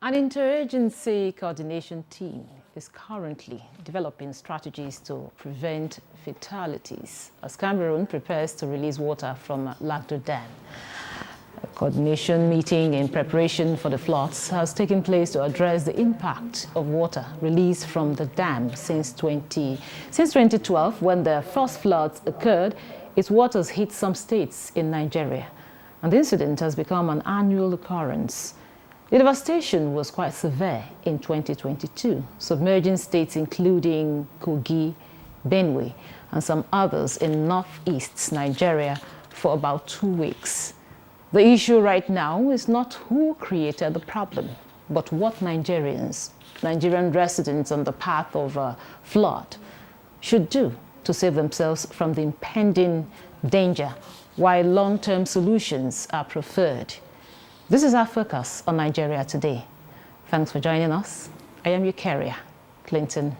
An interagency coordination team is currently developing strategies to prevent fatalities as Cameroon prepares to release water from LAGDO Dam. A coordination meeting in preparation for the floods has taken place to address the impact of water released from the dam since 2012, when the first floods occurred. Its waters hit some states in Nigeria, and the incident has become an annual occurrence. The devastation was quite severe in 2022, submerging states including Kogi, Benue, and some others in northeast Nigeria for about 2 weeks. The issue right now is not who created the problem, but what Nigerian residents on the path of a flood should do to save themselves from the impending danger, while long-term solutions are preferred. This is our focus on Nigeria today. Thanks for joining us. I am your carrier, Clinton.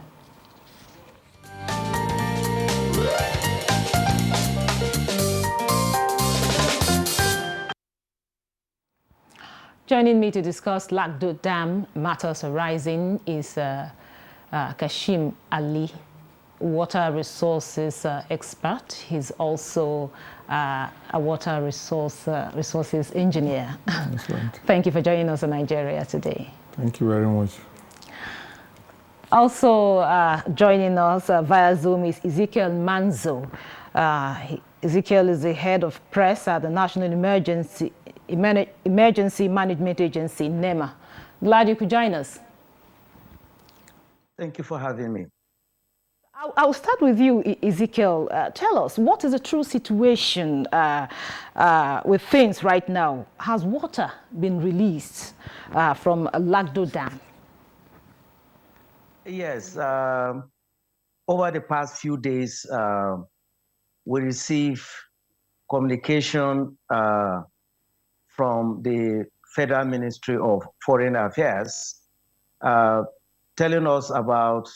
Joining me to discuss LAGDO Dam matters arising is Kashim Ali, water resources expert. He's also a water resources engineer. Excellent. Thank you for joining us in Nigeria today. Thank you very much. Also joining us via Zoom is Ezekiel Manzo. Ezekiel is the head of press at the National Emergency Management Agency, NEMA. Glad you could join us. Thank you for having me. I'll start with you, Ezekiel. Tell us, what is the true situation with things right now? Has water been released from LAGDO Dam? Yes. Over the past few days, we received communication from the Federal Ministry of Foreign Affairs telling us about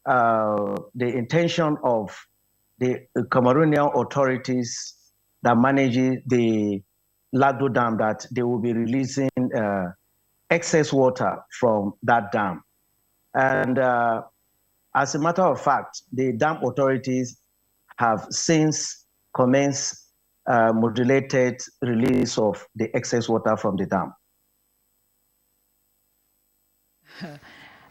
the intention of the Cameroonian authorities that manage the LAGDO Dam, that they will be releasing excess water from that dam. And as a matter of fact, the dam authorities have since commenced modulated release of the excess water from the dam.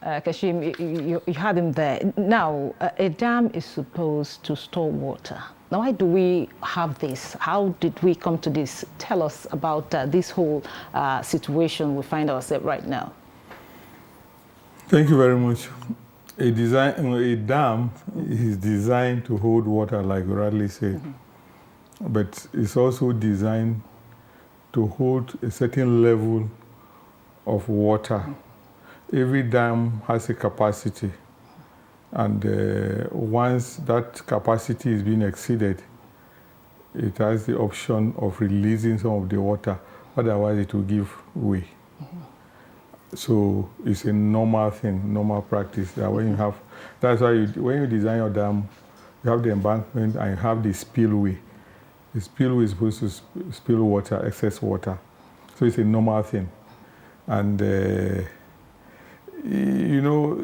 Kashim, you had him there. Now, a dam is supposed to store water. Now, why do we have this? How did we come to this? Tell us about this whole situation we find ourselves right now. Thank you very much. A dam is designed to hold water, like Radley said, but it's also designed to hold a certain level of water. Every dam has a capacity, and once that capacity is being exceeded, it has the option of releasing some of the water, otherwise it will give way. So it's a normal thing, normal practice that when you have, that's why when you design your dam, you have the embankment and you have the spillway. The spillway is supposed to spill water, excess water. So it's a normal thing. And you know,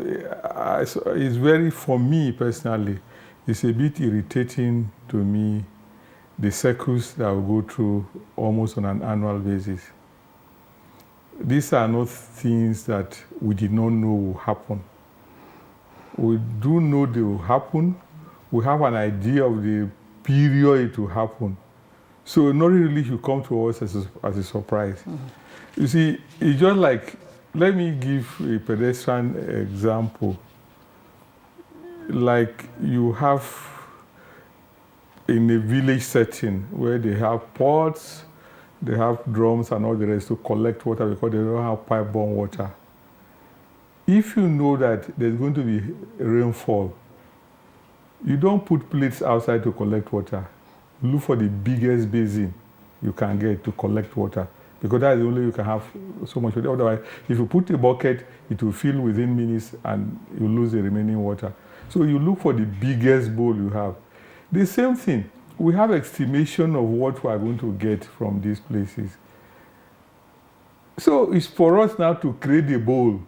it's very, for me personally, it's a bit irritating to me, the circles that we go through almost on an annual basis. These are not things that we did not know will happen. We do know they will happen. We have an idea of the period it will happen. So nothing really should come to us as a surprise. You see, it's just like, let me give a pedestrian example. Like you have in a village setting where they have pots, they have drums and all the rest to collect water because they don't have pipe-borne water. If you know that there's going to be rainfall, you don't put plates outside to collect water. Look for the biggest basin you can get to collect water, because that's the only way you can have so much water. Otherwise, if you put a bucket, it will fill within minutes and you lose the remaining water. So you look for the biggest bowl you have. The same thing, we have estimation of what we are going to get from these places. So it's for us now to create a bowl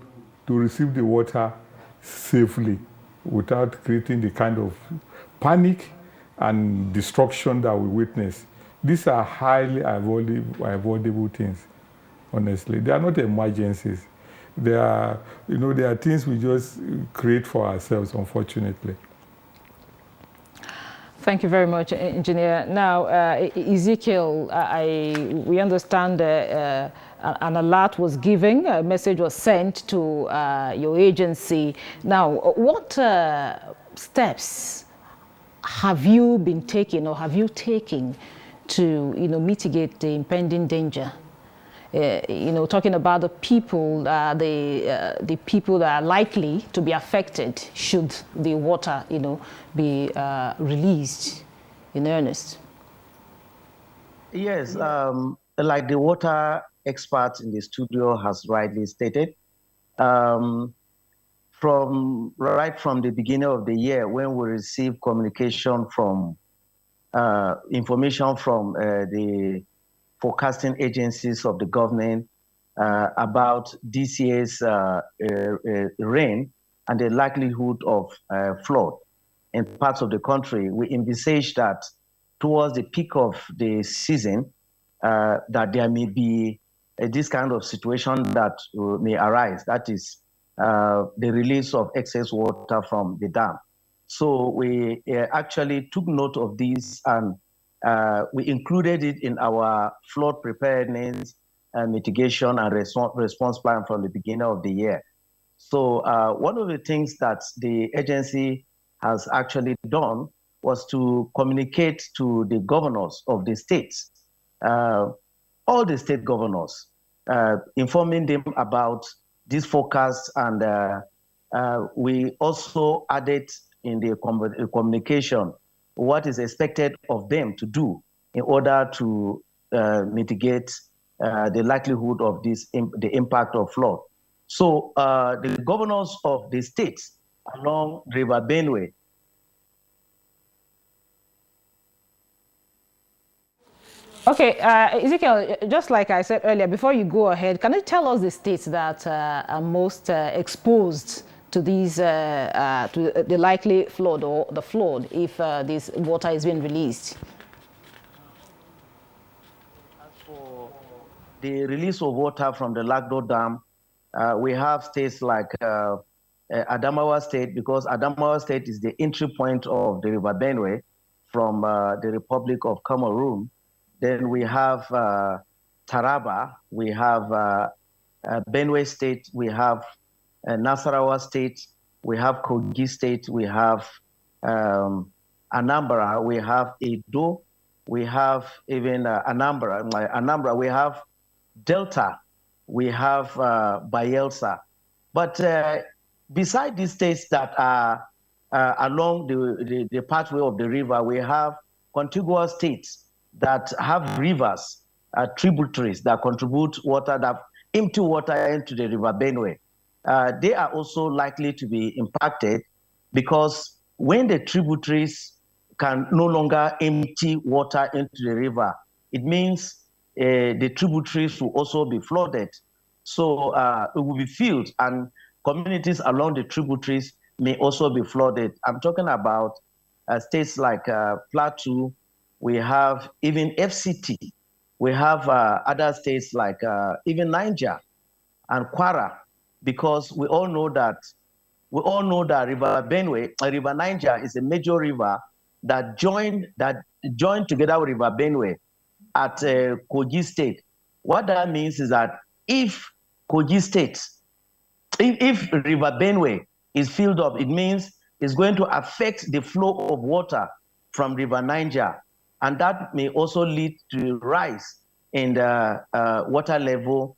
to receive the water safely without creating the kind of panic and destruction that we witness. These are highly avoidable things, honestly. They are not emergencies. They are, they are things we just create for ourselves, unfortunately. Thank you very much, Engineer. Now, Ezekiel, we understand an alert was given, a message was sent to your agency. Now, what steps have you been taking or have you taken to, mitigate the impending danger? Talking about the people, the people that are likely to be affected should the water, be released in earnest. Yes, like the water expert in the studio has rightly stated, right from the beginning of the year, when we received communication from information from the forecasting agencies of the government about this year's rain and the likelihood of flood in parts of the country, we envisage that towards the peak of the season, that there may be this kind of situation that may arise. That is the release of excess water from the dam. So we actually took note of this, and we included it in our flood preparedness, mitigation, and response plan from the beginning of the year. So one of the things that the agency has actually done was to communicate to the governors of the states, all the state governors, informing them about this forecast, and we also added in the communication what is expected of them to do in order to mitigate the likelihood of the impact of flood. So the governors of the states along River Benue. Okay, Ezekiel, just like I said earlier, before you go ahead, can you tell us the states that are most exposed to these, to the likely flood or the flood if this water is being released? As for the release of water from the LAGDO Dam, we have states like Adamawa State, because Adamawa State is the entry point of the River Benue from the Republic of Cameroon. Then we have Taraba, we have Benue State, we have Nasarawa State, we have Kogi State, we have Anambra, we have Edo, we have even Anambra, we have Delta, we have Bayelsa. But beside these states that are along the pathway of the river, we have contiguous states that have rivers, tributaries that contribute water, that empty water into the River Benue. They are also likely to be impacted, because when the tributaries can no longer empty water into the river, it means the tributaries will also be flooded. So it will be filled, and communities along the tributaries may also be flooded. I'm talking about states like Plateau. We have even FCT. We have other states like even Niger and Kwara, because we all know that River Benue, River Niger is a major river that joined together with River Benue at Kogi State. What that means is that if Kogi State, if River Benue is filled up, it means it's going to affect the flow of water from River Niger, and that may also lead to rise in the water level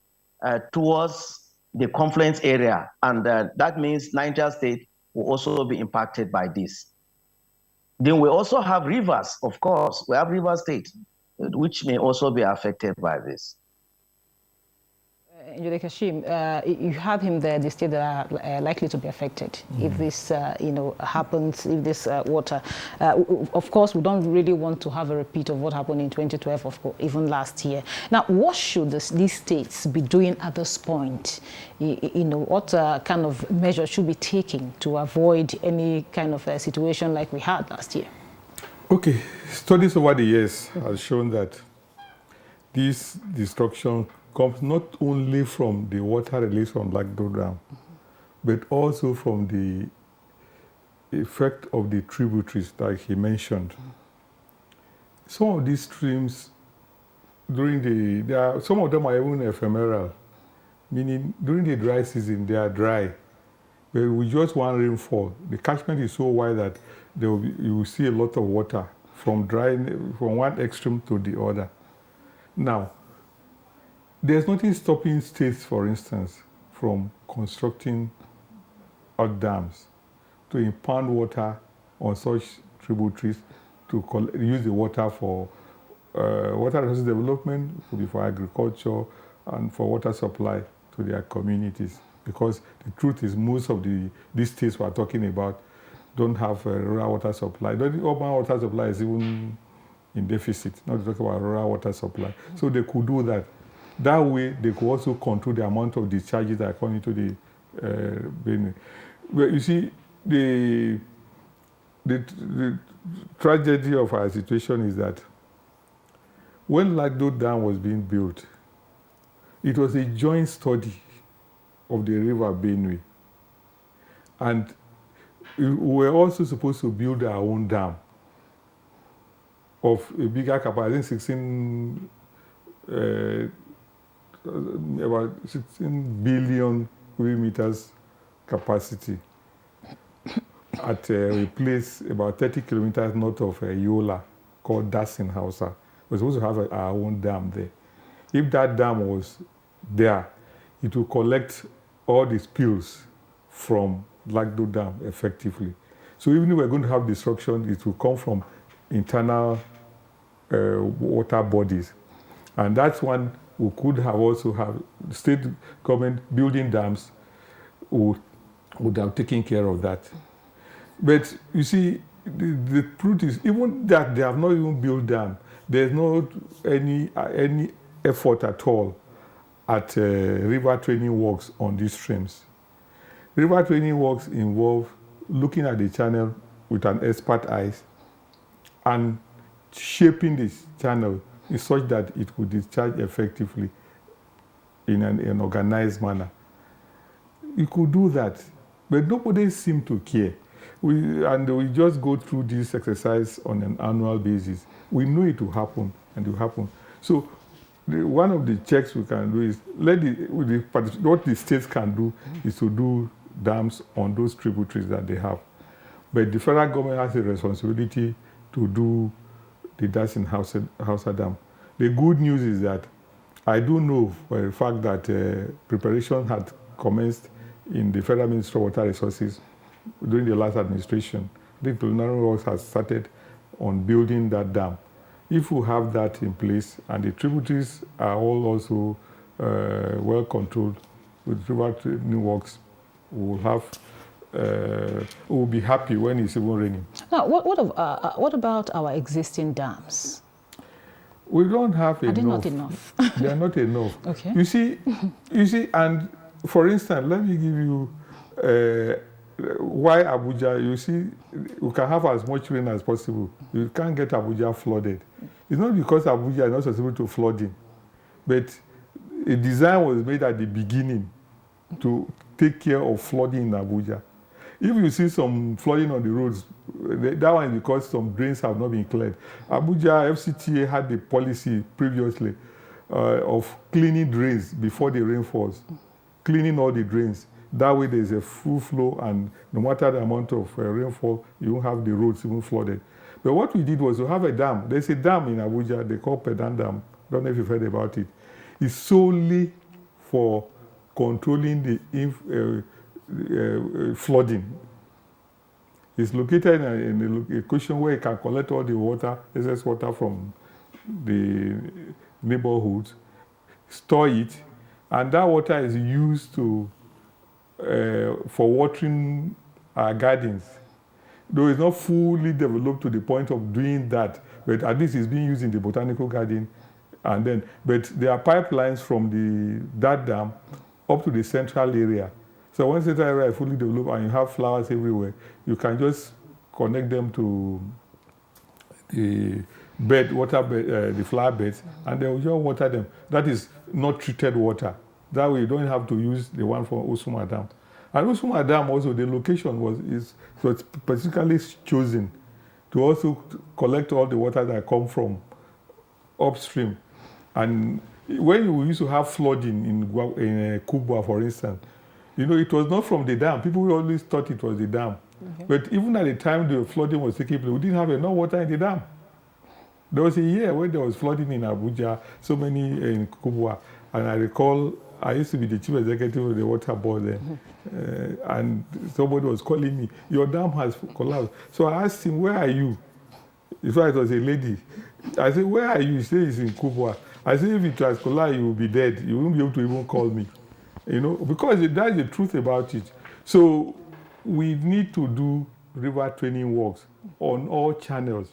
towards the confluence area, and that means Niger State will also be impacted by this. Then we also have rivers, of course. We have river states, which may also be affected by this. Engineer Kashim, you have him there. The states that are likely to be affected if this, happens. If this water, of course, we don't really want to have a repeat of what happened in 2012, of course, even last year. Now, what should these states be doing at this point? What kind of measures should be taken to avoid any kind of a situation like we had last year? Okay, studies over the years have shown that this destruction comes not only from the water released from LAGDO Dam, but also from the effect of the tributaries that he mentioned. Some of these streams, some of them are even ephemeral, meaning during the dry season they are dry. But with just one rainfall, the catchment is so wide that you will see a lot of water from one extreme to the other. Now, there's nothing stopping states, for instance, from constructing out dams to impound water on such tributaries to use the water for water resources development, could be for agriculture, and for water supply to their communities. Because the truth is, most of these states we're talking about don't have a rural water supply. The urban water supply is even in deficit, not to talk about rural water supply. So they could do that. That way, they could also control the amount of discharges that are coming into the Benue. But you see, the tragedy of our situation is that when LAGDO Dam was being built, it was a joint study of the river Benue. And we were also supposed to build our own dam of a bigger capacity, about 16 billion cubic meters capacity at a place about 30 kilometers north of Yola called Dasin Hausa. We're supposed to have our own dam there. If that dam was there, it will collect all the spills from LAGDO Dam effectively. So even if we're going to have destruction, it will come from internal water bodies. And that's one we could have also have state government building dams would have taken care of that. But you see, the truth is, even that they have not even built dam, there's not any effort at all at river training works on these streams. River training works involve looking at the channel with an expert eye and shaping this channel in such that it could discharge effectively in an organized manner. You could do that, but nobody seems to care. We just go through this exercise on an annual basis. We know it will happen, and it will happen. So one of the checks we can do is what the states can do is to do dams on those tributaries that they have. But the federal government has a responsibility to do the Dasin Hausa Dam. The good news is that I do know for the fact that preparation had commenced in the Federal Ministry of Water Resources during the last administration. The preliminary works has started on building that dam. If we have that in place and the tributaries are all also well controlled with river training works, we'll be happy when it's even raining. Now, what about our existing dams? We don't have enough. Are they not enough? They are not enough. Okay. You see, and for instance, let me give you why Abuja. You see, we can have as much rain as possible. You can't get Abuja flooded. It's not because Abuja is not susceptible to flooding, but a design was made at the beginning to take care of flooding in Abuja. If you see some flooding on the roads, that one is because some drains have not been cleared. Abuja FCTA had the policy previously of cleaning drains before the rain falls, cleaning all the drains. That way there's a full flow, and no matter the amount of rainfall, you won't have the roads even flooded. But what we did was to have a dam. There's a dam in Abuja, they call Pedan Dam. Don't know if you've heard about it. It's solely for controlling the flooding. It's located in a location where it can collect all the water, excess water from the neighborhoods, store it, And that water is used for watering our gardens. Though it's not fully developed to the point of doing that, but at least it's being used in the botanical garden. But there are pipelines from that dam up to the central area. So when central area is fully developed and you have flowers everywhere, you can just connect them to the the flower beds, and they will just water them. That is not treated water. That way you don't have to use the one from Osuma Dam. And Osuma Dam also, the location was specifically chosen to also collect all the water that come from upstream. And when we used to have flooding in Kubwa, for instance, it was not from the dam. People always thought it was the dam. Okay. But even at the time the flooding was taking place, we didn't have enough water in the dam. There was a year when there was flooding in Abuja, so many in Kubwa. And I recall I used to be the chief executive of the water board there. And somebody was calling me, your dam has collapsed. So I asked him, where are you? In fact, it was a lady. I said, where are you? He said, he's in Kubwa. I said, if it has collapsed, you will be dead. You won't be able to even call me. Because that's the truth about it. So we need to do river training works on all channels.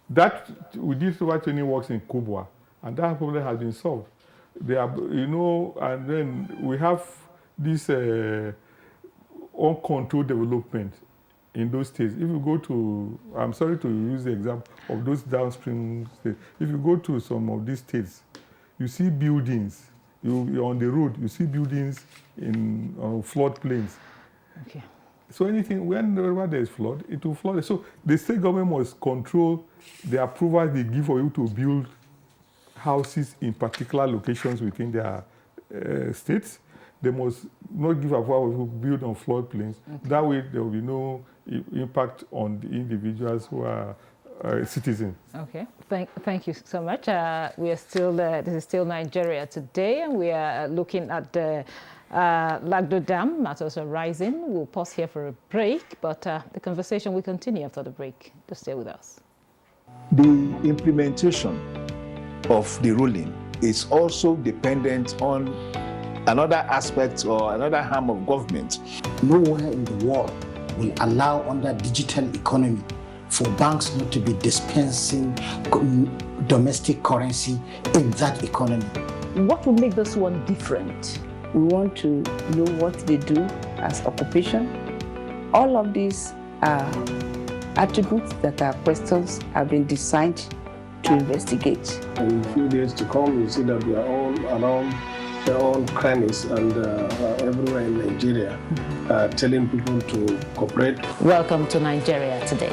We did river training works in Kubwa, and that problem has been solved. And then we have this uncontrolled development in those states. If you go to, I'm sorry to use the example of those downstream states. If you go to some of these states, you see buildings. You're on the road, you see buildings on floodplains. Okay. So whenever there is flood, it will flood. So the state government must control the approvals they give for you to build houses in particular locations within their states. They must not give approval to build on floodplains. Okay. That way, there will be no impact on the individuals who are citizens. Okay, thank you so much. We are still, this is still Nigeria Today, and we are looking at the LAGDO Dam matters are rising. We'll pause here for a break, but the conversation will continue after the break. Just stay with us. The implementation of the ruling is also dependent on another aspect or another arm of government. Nowhere in the world will allow under digital economy for banks not to be dispensing domestic currency in that economy. What will make this one different? We want to know what they do as occupation. All of these are attributes that our questions have been designed to investigate. In a few days to come, you see that we are all around their own crannies and everywhere in Nigeria, telling people to cooperate. Welcome to Nigeria Today.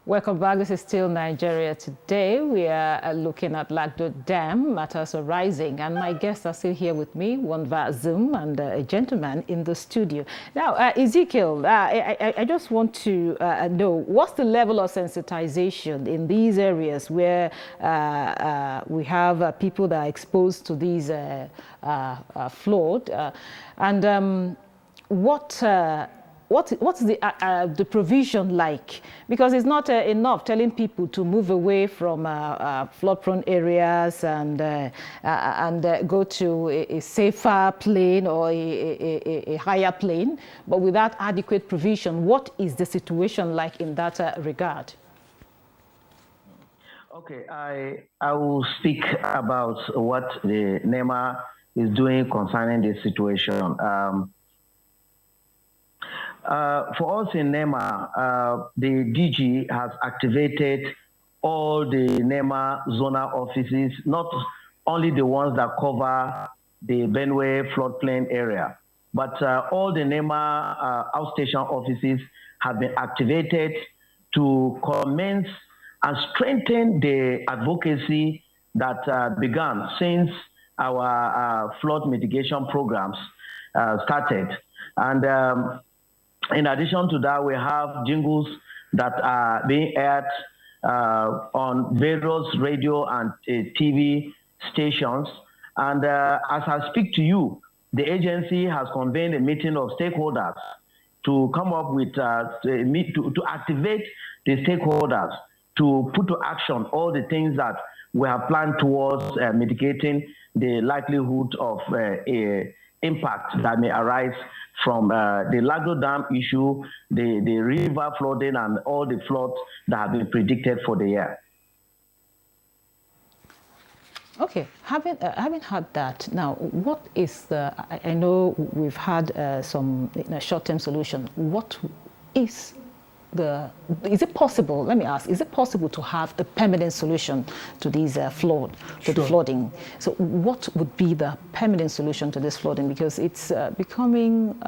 Welcome back. This is still Nigeria Today. We are looking at LAGDO Dam, matters are rising, and my guests are still here with me, one via Zoom and a gentleman in the studio. Now, Ezekiel, I just want to know, what's the level of sensitization in these areas where we have people that are exposed to these flood, and what's the provision like? Because it's not enough telling people to move away from flood-prone areas and go to a safer plane or a higher plane, but without adequate provision. What is the situation like in that regard? Okay, I will speak about what the NEMA is doing concerning this situation. For us in NEMA, the DG has activated all the NEMA zonal offices, not only the ones that cover the Benue floodplain area, but all the NEMA outstation offices have been activated to commence and strengthen the advocacy that began since our flood mitigation programs started. And in addition to that, we have jingles that are being aired on various radio and TV stations. And as I speak to you, the agency has convened a meeting of stakeholders to come up with, to activate the stakeholders to put to action all the things that we have planned towards mitigating the likelihood of impact that may arise from the LAGDO Dam issue, the river flooding, and all the floods that have been predicted for the year. Okay, having had that, now what is the, I know we've had some short-term solution. What is is it possible, let me ask, is it possible to have a permanent solution to these the flooding? So what would be the permanent solution to this flooding? Because it's becoming,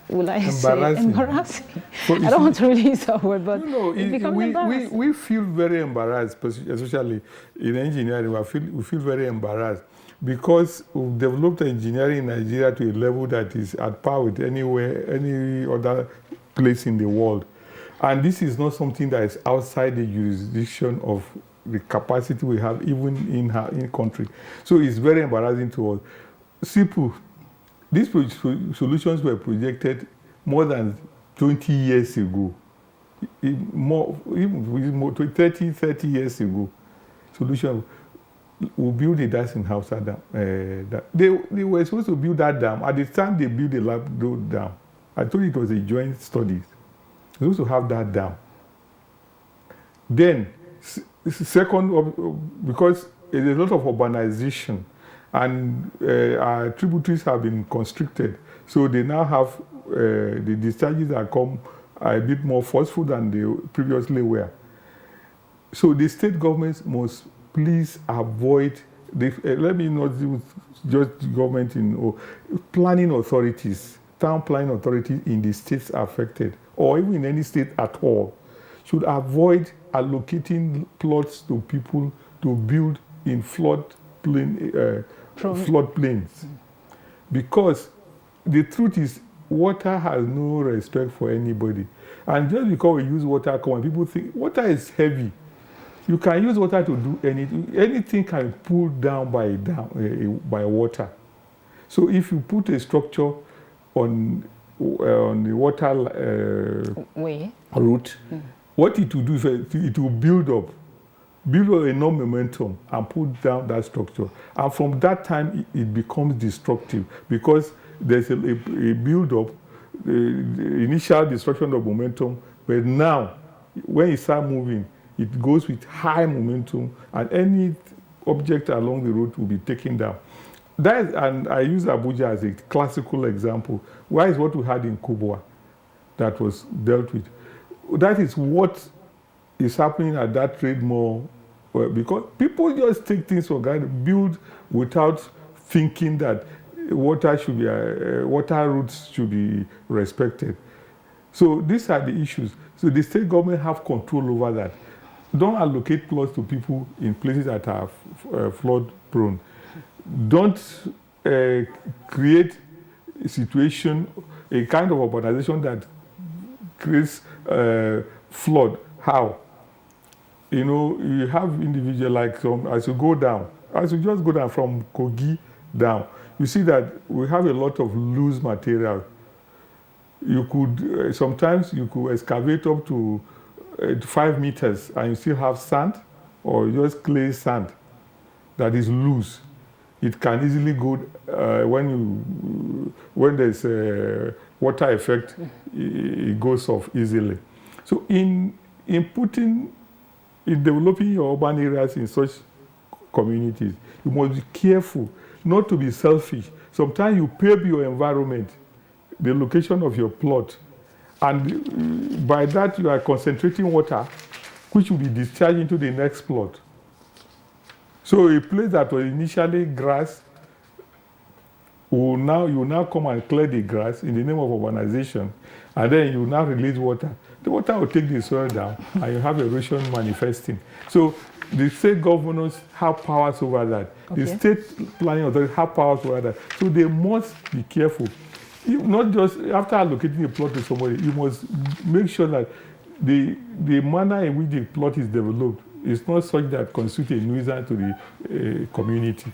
will I say, embarrassing. Well, I don't want to really use that word, but it's becoming embarrassing. We feel very embarrassed, especially in engineering. We feel very embarrassed because we've developed engineering in Nigeria to a level that is at par with any other place in the world. And this is not something that is outside the jurisdiction of the capacity we have even in country. So it's very embarrassing to us. Simple. These solutions were projected more than 20 years ago. Even 30 years ago. Solution. We'll build a dam in Hausa Dam. They were supposed to build that dam. At the time they built the LAGDO Dam, I told you it was a joint study. We used to have that dam. Then, second, because there's a lot of urbanization and our tributaries have been constricted, so they now have the discharges that come are a bit more forceful than they previously were. So the state governments must please avoid, let me not use just government planning authorities, town planning authorities in the states affected, or even in any state at all, should avoid allocating plots to people to build in floodplains. Because the truth is, water has no respect for anybody. And just because we use water common, people think water is heavy. You can use water to do anything. Anything can be pulled down by water. So if you put a structure on the water route, what it will do is it will build up enough momentum and put down that structure. And from that time, it becomes destructive because there's a build-up, the initial destruction of momentum, but now, when it starts moving, it goes with high momentum, and any object along the road will be taken down. And I use Abuja as a classical example. Why is what we had in Kubwa that was dealt with? That is what is happening at that trade mall, because people just take things for granted, build without thinking that water routes should be respected. So these are the issues. So the state government have control over that. Don't allocate plots to people in places that are flood prone. Don't create a situation, a kind of urbanization that creates flood. How? You know, you have individuals like as you just go down from Kogi down, you see that we have a lot of loose material. You could, sometimes you could excavate up to 5 meters and you still have sand or just clay sand that is loose. It can easily go, when there's a water effect, it goes off easily. So in developing your urban areas in such communities, you must be careful not to be selfish. Sometimes you prep your environment, the location of your plot, and by that you are concentrating water, which will be discharged into the next plot. So a place that was initially grass, you will now come and clear the grass in the name of urbanization, and then you will now release water. The water will take the soil down, and you have erosion manifesting. So the state governors have powers over that. Okay. The state planning authorities have powers over that. So they must be careful. Not just after allocating a plot to somebody, you must make sure that the manner in which the plot is developed is not such that constitutes a nuisance to the community.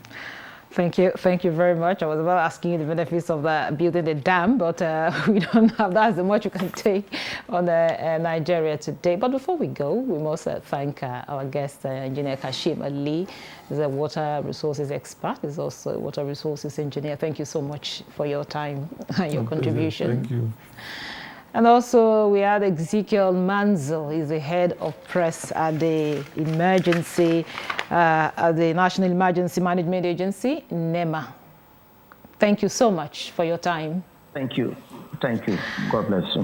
Thank you very much. I was about asking you the benefits of building the dam, but we don't have that as much you can take on Nigeria today. But before we go, we must thank our guest, Engineer Kashim Ali. He's a water resources expert. He's also a water resources engineer. Thank you so much for your time and your contribution. Thank you. And also we had Ezekiel Manzo. He's the head of press at the National Emergency Management Agency, NEMA. Thank you so much for your time. Thank you. Thank you. God bless you.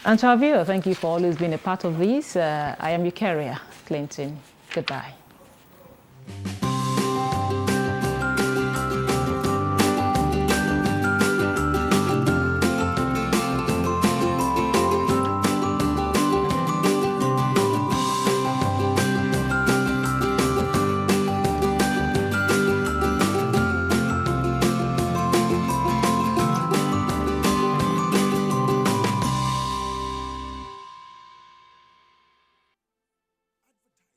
And to our viewer, thank you for always being a part of this. I am Eucharia Clinton. Goodbye.